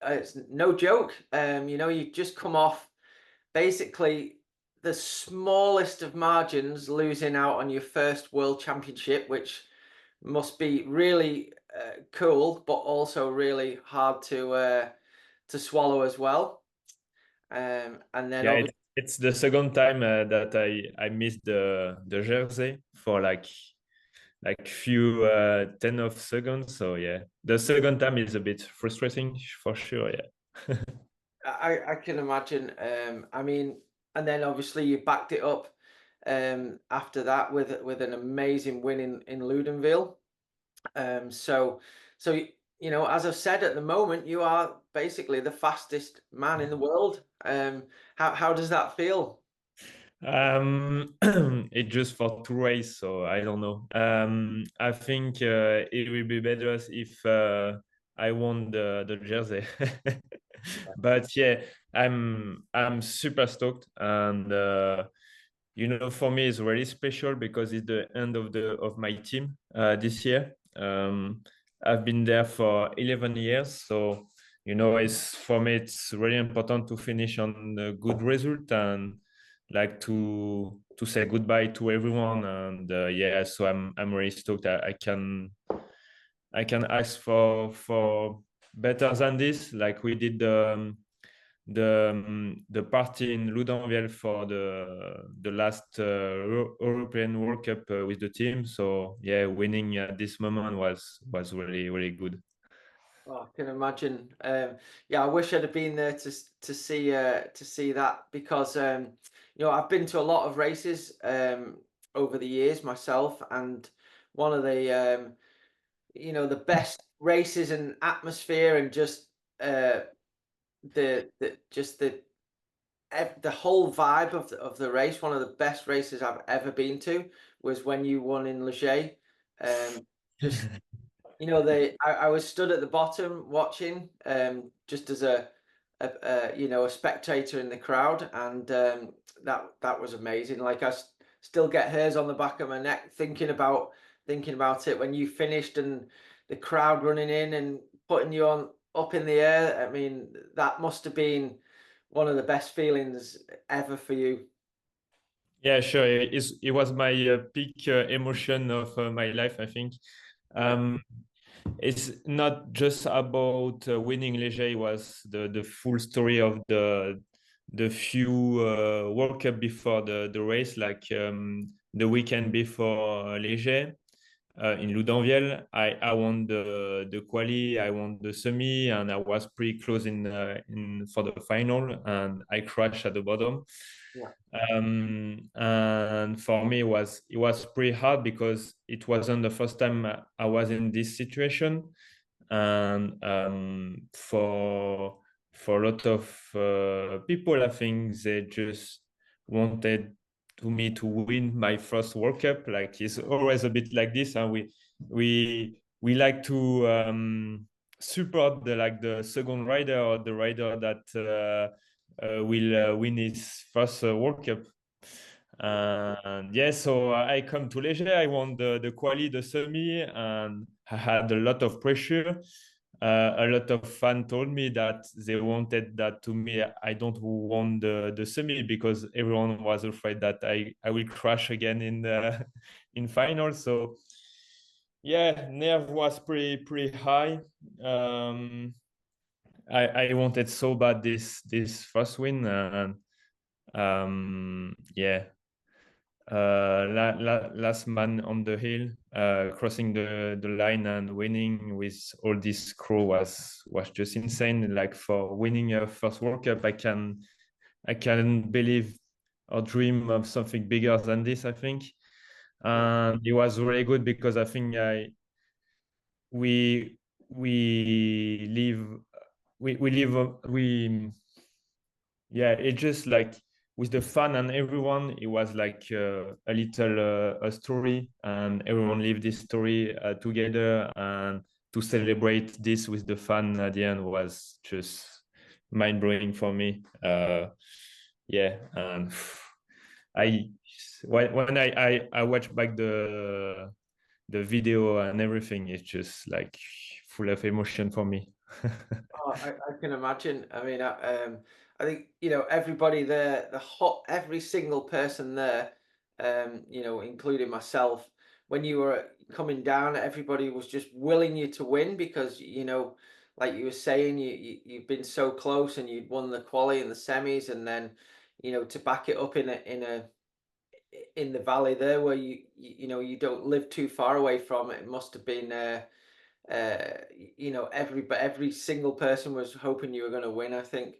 it's no joke. You know, you just come off basically the smallest of margins, losing out on your first World Championship, which must be really cool, but also really hard to swallow as well. And then Yeah, obviously, it's the second time that I missed the jersey for like few 10 of seconds. So yeah, the second time is a bit frustrating for sure. Yeah. I can imagine. I mean, and then obviously you backed it up after that with an amazing win in Ludenville. So you know, as I've said, at the moment you are basically the fastest man in the world. How does that feel? It's just for two races, so I don't know. I think it will be better if I won the jersey. But yeah, I'm super stoked, and you know, for me, it's really special because it's the end of the of my team this year. I've been there for 11 years, so you know, it's for me, it's really important to finish on a good result and like to say goodbye to everyone. And yeah, so I'm really stoked. I can ask for better than this. Like we did the party in Ludenviel for the last European World Cup with the team. So yeah, winning at this moment was really really good. Oh, I can imagine. Yeah, I wish I'd have been there to see that because you know, I've been to a lot of races over the years myself, and one of the you know, the best races and atmosphere and just the whole vibe of the race. One of the best races I've ever been to was when you won in Leger. Just you know, I was stood at the bottom watching, just as a you know, a spectator in the crowd, and that was amazing. Like still get hairs on the back of my neck thinking about it when you finished and the crowd running in and putting you on up in the air. I mean, that must have been one of the best feelings ever for you. Yeah, sure. It was my peak emotion of my life, I think. Yeah. Um, it's not just about winning Leger. It was the full story of the few World Cup before the race, like the weekend before Leger. In Ludenviel, I won the quali, I won the semi, and I was pretty close in for the final, and I crashed at the bottom. Yeah. And for me, it was pretty hard because it wasn't the first time I was in this situation, and for a lot of people, I think they just wanted to me to win my first World Cup. Like it's always a bit like this, and we like to support the second rider or the rider that will win his first World Cup. And yeah, so I come to Leger. I won the quali, the semi, and I had a lot of pressure. A lot of fans told me that they wanted that to me. I don't want the semi because everyone was afraid that I will crash again in the in final. So yeah, nerve was pretty high. Um, I wanted so bad this first win, and yeah, last man on the hill, crossing the line and winning with all this crew was just insane. Like for winning a first World Cup, I can believe or dream of something bigger than this. I think, Yeah. and it was really good because I think we live we live we yeah, it just like with the fun and everyone, it was like a little a story, and everyone lived this story together, and to celebrate this with the fun at the end was just mind blowing for me. Yeah, and I when I watch back the video and everything, it's just like full of emotion for me. I can imagine. I mean, I think, you know, everybody there, every single person there, you know, including myself, when you were coming down, everybody was just willing you to win because, you know, like you were saying, you've been so close and you'd won the quali and the semis, and then, you know, to back it up in the valley there where you know, you don't live too far away from it. It must have been uh, you know, every single person was hoping you were going to win, I think.